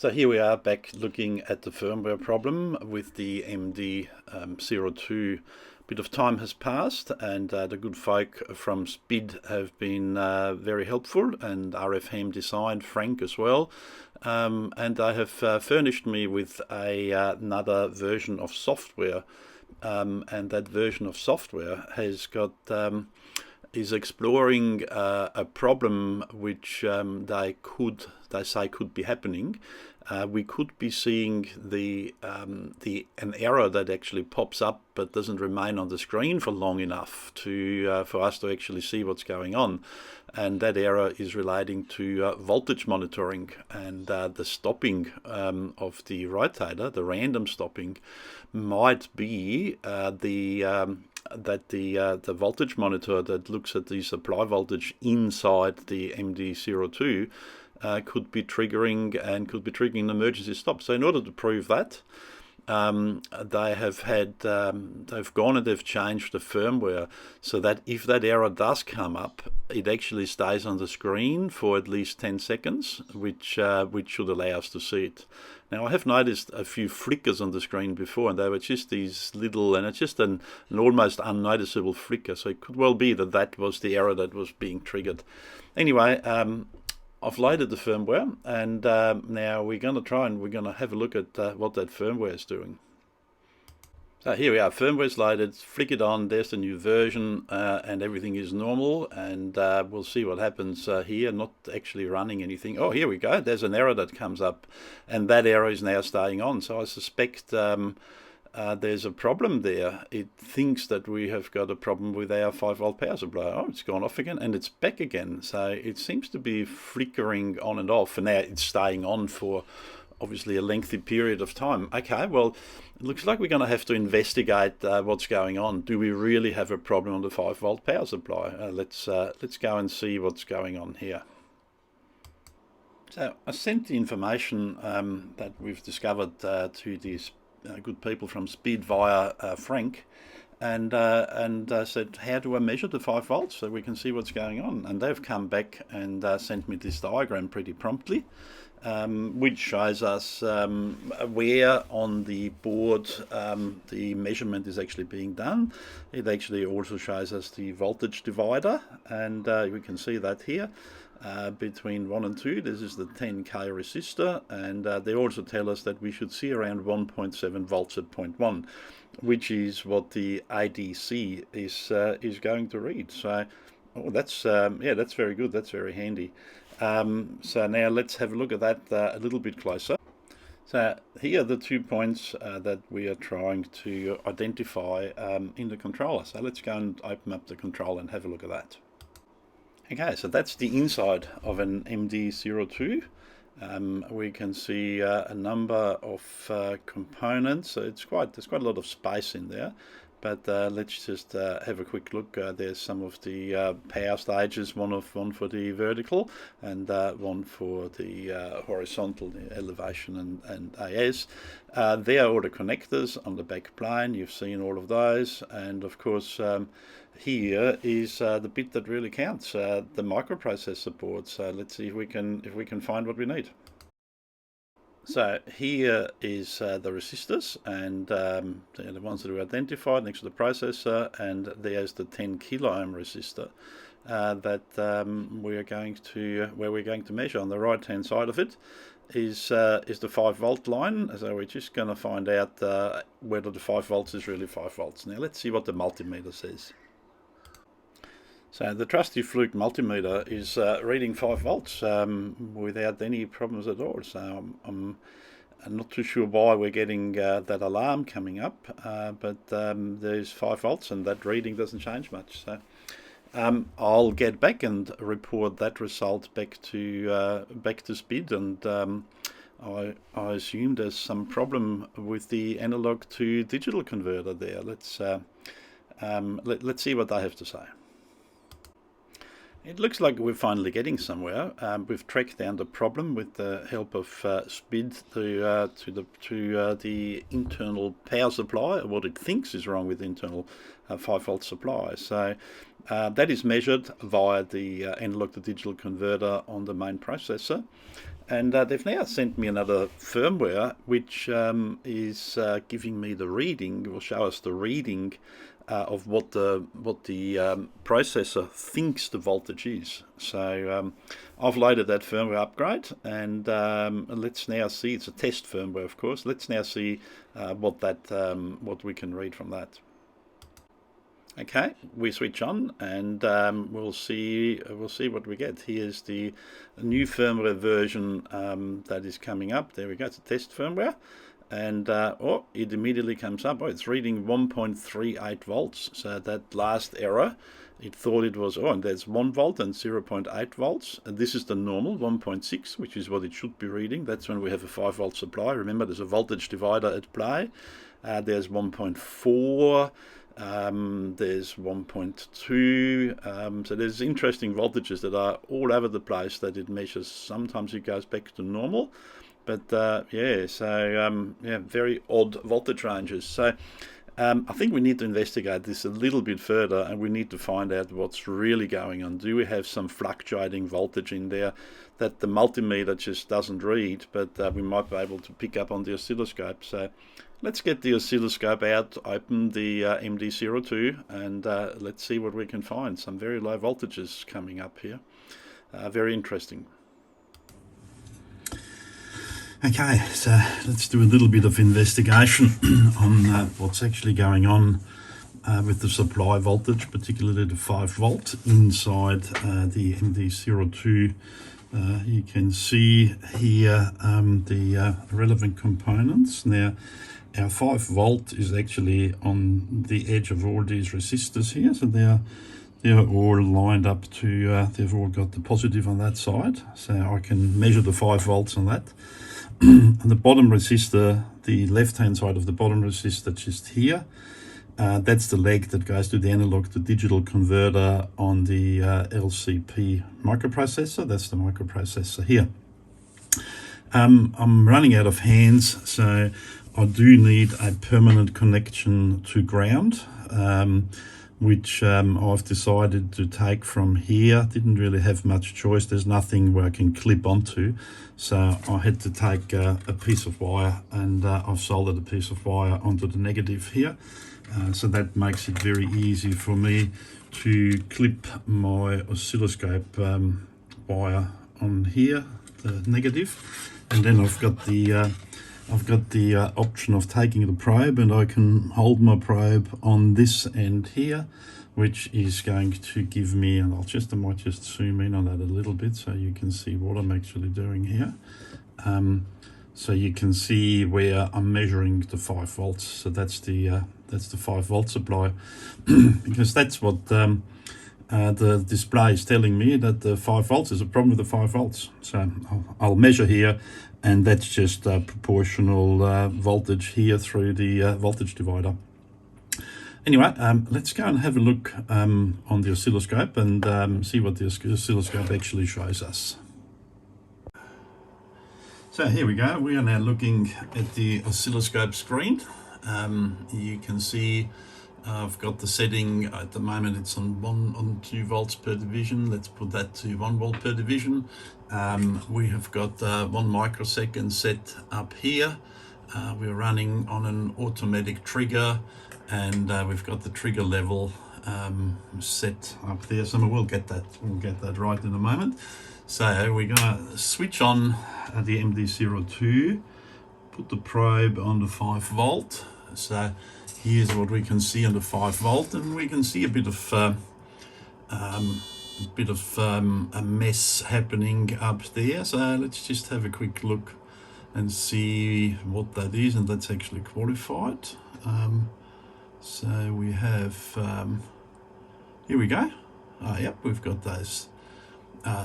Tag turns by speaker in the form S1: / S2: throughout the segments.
S1: So here we are back looking at the firmware problem with the MD02. A bit of time has passed, and the good folk from SPID have been very helpful, and RFM Design, Frank as well. And they have furnished me with another version of software, and that version of software has got is exploring a problem which they say could be happening. We could be seeing an error that actually pops up but doesn't remain on the screen for long enough for us to actually see what's going on, and that error is relating to voltage monitoring, and the stopping of the rotator, the random stopping, might be that the voltage monitor that looks at the supply voltage inside the MD02 could be triggering an emergency stop. So in order to prove that, they've gone and they've changed the firmware so that if that error does come up, it actually stays on the screen for at least 10 seconds, which should allow us to see it. Now, I have noticed a few flickers on the screen before, and they were just these little, and it's just an almost unnoticeable flicker. So it could well be that that was the error that was being triggered. Anyway, I've loaded the firmware, and now we're going to have a look at what that firmware is doing. So here we are, firmware's loaded, flick it on, there's the new version, and everything is normal, and we'll see what happens here, not actually running anything. Oh, here we go, there's an error that comes up, and that error is now staying on, so I suspect there's a problem there. It thinks that we have got a problem with our 5-volt power supply. Oh, it's gone off again, and it's back again, so it seems to be flickering on and off, and now it's staying on for obviously a lengthy period of time. Okay, well, it looks like we're going to have to investigate what's going on. Do we really have a problem on the 5-volt power supply? Let's go and see what's going on here. So I sent the information that we've discovered to these good people from SPID via Frank, and said, how do I measure the 5 volts so we can see what's going on? And they've come back and sent me this diagram pretty promptly, which shows us where on the board the measurement is actually being done. It actually also shows us the voltage divider, and we can see that here. Between 1 and 2, this is the 10k resistor, and they also tell us that we should see around 1.7 volts at 0.1, which is what the ADC is going to read. So, oh, that's that's very good. That's very handy. So now let's have a look at that a little bit closer. So here are the 2 points that we are trying to identify in the controller. So let's go and open up the controller and have a look at that. Okay, so that's the inside of an MD02. We can see a number of components. So there's quite a lot of space in there. But let's just have a quick look. There's some of the power stages, one for the vertical and one for the horizontal, the elevation and AS. There are all the connectors on the back plane. You've seen all of those, and of course here is the bit that really counts, the microprocessor board. So let's see if we can find what we need. So here is the resistors, and they're the ones that we identified next to the processor, and there's the 10 kilo ohm resistor that we're going to measure. On the right hand side of it is the 5-volt line, so we're just going to find out whether the 5 volts is really 5 volts. Now let's see what the multimeter says. So the trusty Fluke multimeter is reading 5 volts without any problems at all. So I'm not too sure why we're getting that alarm coming up, but there's 5 volts and that reading doesn't change much. So I'll get back and report that result back to SPID, and I assume there's some problem with the analog to digital converter there. Let's see what they have to say. It looks like we're finally getting somewhere. We've tracked down the problem with the help of SPID to the internal power supply, what it thinks is wrong with the internal 5-volt supply. So that is measured via the analog to digital converter on the main processor. And they've now sent me another firmware, which is giving me the reading, will show us the reading of what the processor thinks the voltage is. So I've loaded that firmware upgrade, and let's now see. It's a test firmware, of course. Let's now see what we can read from that. Okay, we switch on, and we'll see what we get. Here's the new firmware version that is coming up. There we go. It's a test firmware, and oh, it immediately comes up. Oh, it's reading 1.38 volts. So that last error, it thought it was, oh, and there's 1 volt and 0.8 volts. And this is the normal 1.6, which is what it should be reading. That's when we have a 5 volt supply. Remember, there's a voltage divider at play. There's 1.4. There's 1.2, so there's interesting voltages that are all over the place that it measures. Sometimes it goes back to normal, but yeah, so yeah, very odd voltage ranges. So I think we need to investigate this a little bit further, and we need to find out what's really going on. Do we have some fluctuating voltage in there that the multimeter just doesn't read, but we might be able to pick up on the oscilloscope? So let's get the oscilloscope out, open the MD02, and let's see what we can find. Some very low voltages coming up here. Very interesting. Okay, so let's do a little bit of investigation on what's actually going on with the supply voltage, particularly the 5 volt inside the MD02. You can see here the relevant components. Now, our 5 volt is actually on the edge of all these resistors here, so they're all lined up to, they've all got the positive on that side, so I can measure the 5 volts on that. And the bottom resistor, the left hand side of the bottom resistor just here, that's the leg that goes to the analog to digital converter on the LCP microprocessor. That's the microprocessor here. I'm running out of hands, so I do need a permanent connection to ground, which I've decided to take from here. Didn't really have much choice. There's nothing where I can clip onto, so I had to take a piece of wire, and I've soldered a piece of wire onto the negative here. So that makes it very easy for me to clip my oscilloscope wire on here, the negative, and then I've got the option of taking the probe, and I can hold my probe on this end here, which is going to give me, and I might just zoom in on that a little bit so you can see what I'm actually doing here. So you can see where I'm measuring the 5 volts. So that's the 5 volt supply, because that's what the display is telling me, that the 5 volts is a problem with the 5 volts. So I'll measure here, and that's just proportional voltage here through the voltage divider. Anyway, let's go and have a look on the oscilloscope and see what the oscilloscope actually shows us. So here we go. We are now looking at the oscilloscope screen. You can see I've got the setting at the moment. It's on 2 volts per division. Let's put that to 1 volt per division. We have got 1 microsecond set up here. We're running on an automatic trigger, and we've got the trigger level set up there. So we'll get that right in a moment. So we're gonna switch on the MD02, put the probe on the 5 volt. So here's what we can see on the 5 volt, and we can see a bit of a mess happening up there. So let's just have a quick look and see what that is, and that's actually qualified. So we have, here we go. Yep, we've got those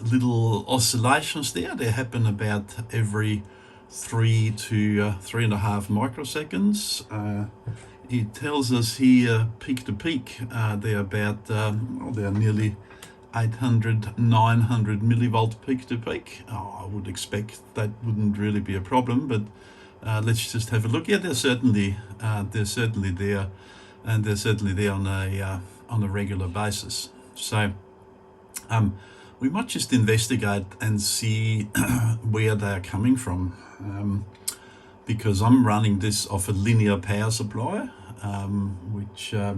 S1: little oscillations there. They happen about every 3 to 3.5 microseconds. It tells us here peak to peak, they're about, they're nearly 800, 900 millivolt peak to peak. I would expect that wouldn't really be a problem, but let's just have a look. Yeah, they're certainly there, and they're certainly there on a regular basis. So we might just investigate and see where they are coming from, because I'm running this off a linear power supply, which I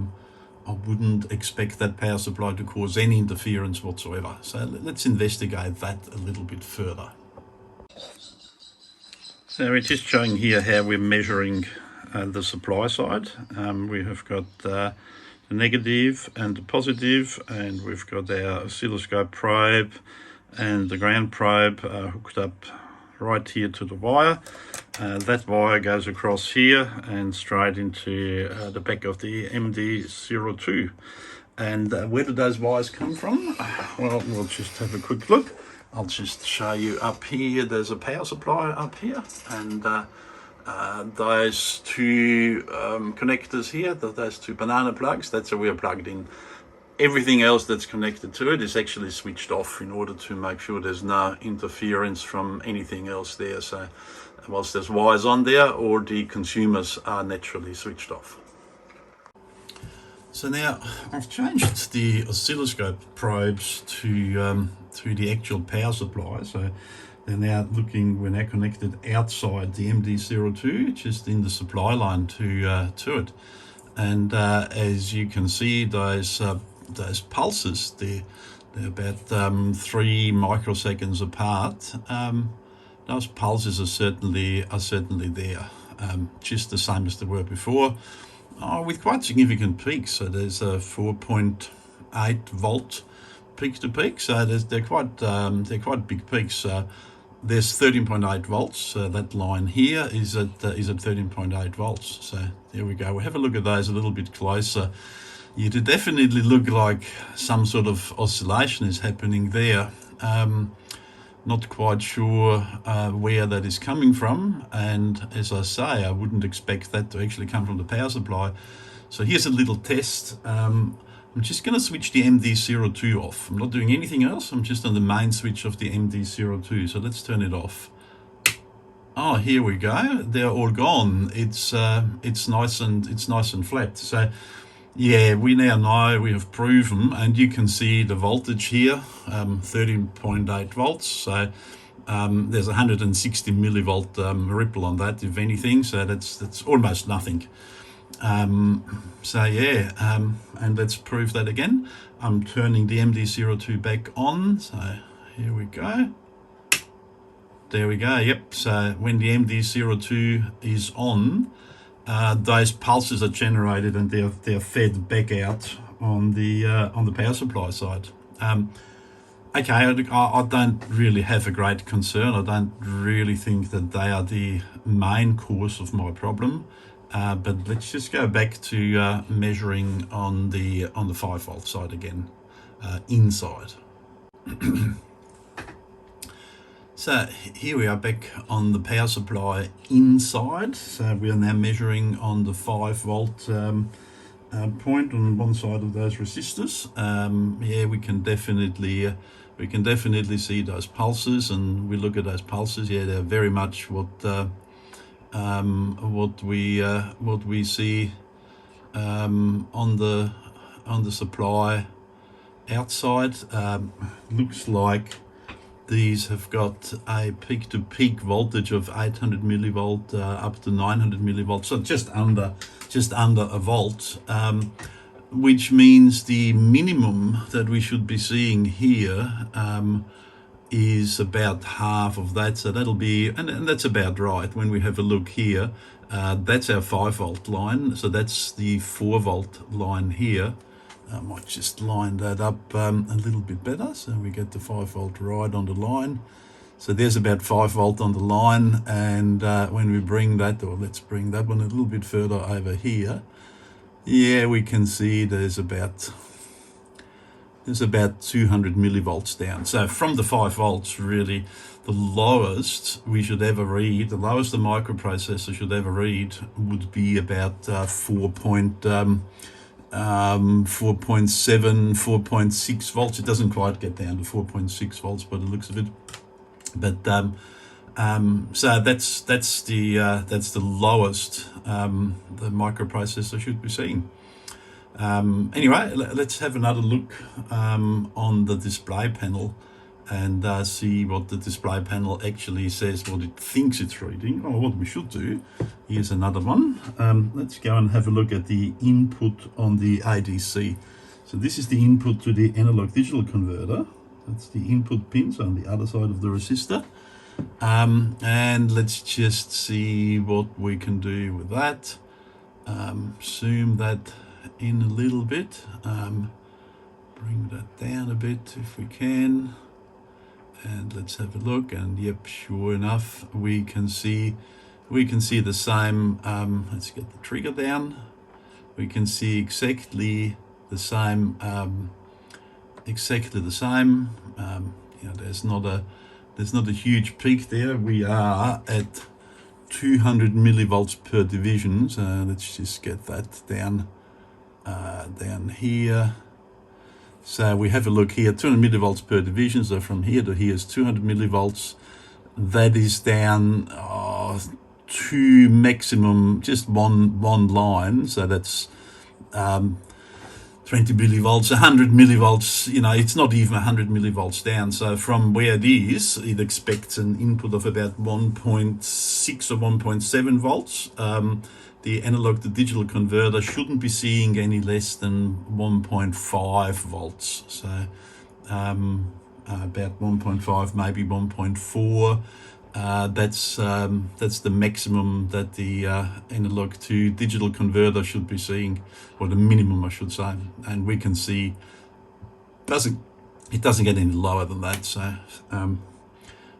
S1: wouldn't expect that power supply to cause any interference whatsoever. So let's investigate that a little bit further. So we're just showing here how we're measuring the supply side. We have got the negative and the positive, and we've got our oscilloscope probe and the ground probe hooked up right here to the wire. That wire goes across here and straight into the back of the MD02. And where do those wires come from? Well, we'll just have a quick look. I'll just show you up here. There's a power supply up here, and those two connectors here, those two banana plugs, that's where we're plugged in. Everything else that's connected to it is actually switched off in order to make sure there's no interference from anything else there. So whilst there's wires on there, all the consumers are naturally switched off. So now I've changed the oscilloscope probes to the actual power supply. So they're now we're now connected outside the MD02, just in the supply line to it. And as you can see, those pulses, they're about 3 microseconds apart. Those pulses are certainly there, just the same as they were before. With quite significant peaks. So there's a 4.8 volt peak to peak. So they're quite big peaks. There's 13.8 volts. So that line here is at 13.8 volts. So there we go. We'll have a look at those a little bit closer. You do definitely look like some sort of oscillation is happening there. Not quite sure where that is coming from, and as I say, I wouldn't expect that to actually come from the power supply. So here's a little test. I'm just going to switch the MD02 off. I'm not doing anything else. I'm just on the main switch of the MD02. So let's turn it off. Oh, here we go. They're all gone. It's nice and flat. So yeah, we now know, we have proven, and you can see the voltage here, 13.8 volts. So there's 160 millivolt ripple on that, if anything. So that's almost nothing. So yeah, and let's prove that again. I'm turning the MD02 back on. So here we go. There we go. Yep. So when the MD02 is on, those pulses are generated and they're fed back out on the power supply side. Okay, I don't really have a great concern. I don't really think that they are the main cause of my problem. But let's just go back to measuring on the 5 volt side again, inside. So here we are back on the power supply inside. So we are now measuring on the 5 volt point on one side of those resistors. Yeah, we can definitely see those pulses, and we look at those pulses. Yeah, they're very much what we see on the supply outside. Looks like these have got a peak-to-peak voltage of 800 millivolt up to 900 millivolts, so just under a volt, which means the minimum that we should be seeing here is about half of that. So that'll be, and that's about right. When we have a look here, that's our 5 volt line. So that's the 4 volt line here. I might just line that up a little bit better, so we get the 5 volt right on the line. So there's about 5 volt on the line, and when we bring that, or let's bring that one a little bit further over here, yeah, we can see there's about 200 millivolts down. So from the 5 volts, really, the lowest we should ever read, the lowest the microprocessor should ever read would be about 4.7, 4.6 volts. It doesn't quite get down to 4.6 volts by the looks of it, but so that's the lowest the microprocessor should be seeing. Anyway, let's have another look on the display panel and see what the display panel actually says, what it thinks it's reading, or what we should do. Here's another one. Let's go and have a look at the input on the ADC. So this is the input to the analog digital converter. That's the input pins on the other side of the resistor. And let's just see what we can do with that. Zoom that in a little bit. Bring that down a bit if we can. And let's have a look, and yep, sure enough, we can see the same. Let's get the trigger down. We can see exactly the same. You know, there's not a huge peak there. We are at 200 millivolts per division. So let's just get that down here. So we have a look here, 200 millivolts per division. So from here to here is 200 millivolts. That is down to maximum, just one line. So that's 20 millivolts, 100 millivolts. You know, it's not even 100 millivolts down. So from where it is, it expects an input of about 1.6 or 1.7 volts. The analog to digital converter shouldn't be seeing any less than 1.5 volts. So about 1.5, maybe 1.4. That's the maximum that the analog to digital converter should be seeing, or the minimum, I should say. And we can see it doesn't get any lower than that. So all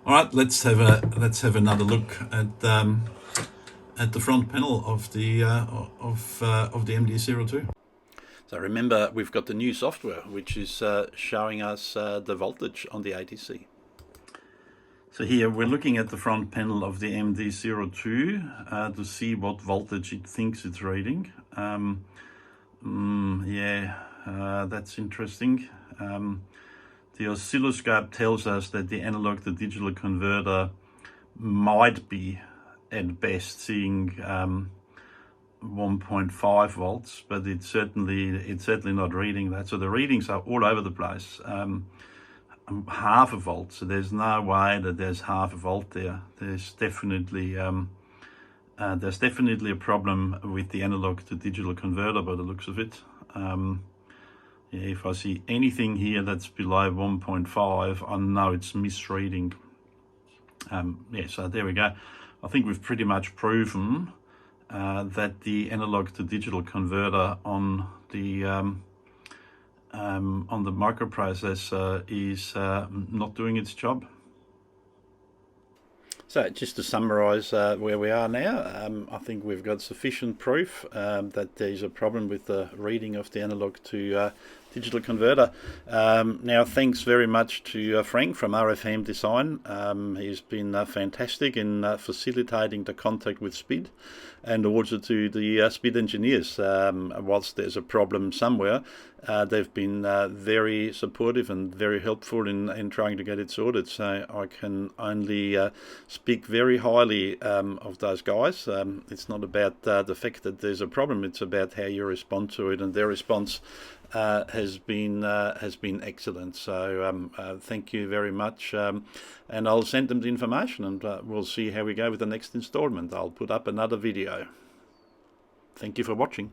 S1: right, let's have another look at the front panel of the MD02. So remember, we've got the new software which is showing us the voltage on the ADC. So here we're looking at the front panel of the MD02 to see what voltage it thinks it's reading. That's interesting. The oscilloscope tells us that the analog to digital converter might be at best seeing 1.5 volts, but it's certainly not reading that. So the readings are all over the place. Half a volt, so there's no way that there's half a volt there. There's definitely a problem with the analog to digital converter by the looks of it. If I see anything here that's below 1.5, I know it's misreading. So there we go. I think we've pretty much proven that the analog to digital converter on the microprocessor is not doing its job. So just to summarise where we are now, I think we've got sufficient proof that there's a problem with the reading of the analog to digital converter. Now, thanks very much to Frank from RFM Design. He's been fantastic in facilitating the contact with SPID, and also to the SPID engineers. Whilst there's a problem somewhere, they've been very supportive and very helpful in trying to get it sorted. So I can only speak very highly of those guys. It's not about the fact that there's a problem, it's about how you respond to it, and their response has been excellent. So thank you very much, and I'll send them the information, and we'll see how we go with the next installment. I'll put up another video. Thank you for watching.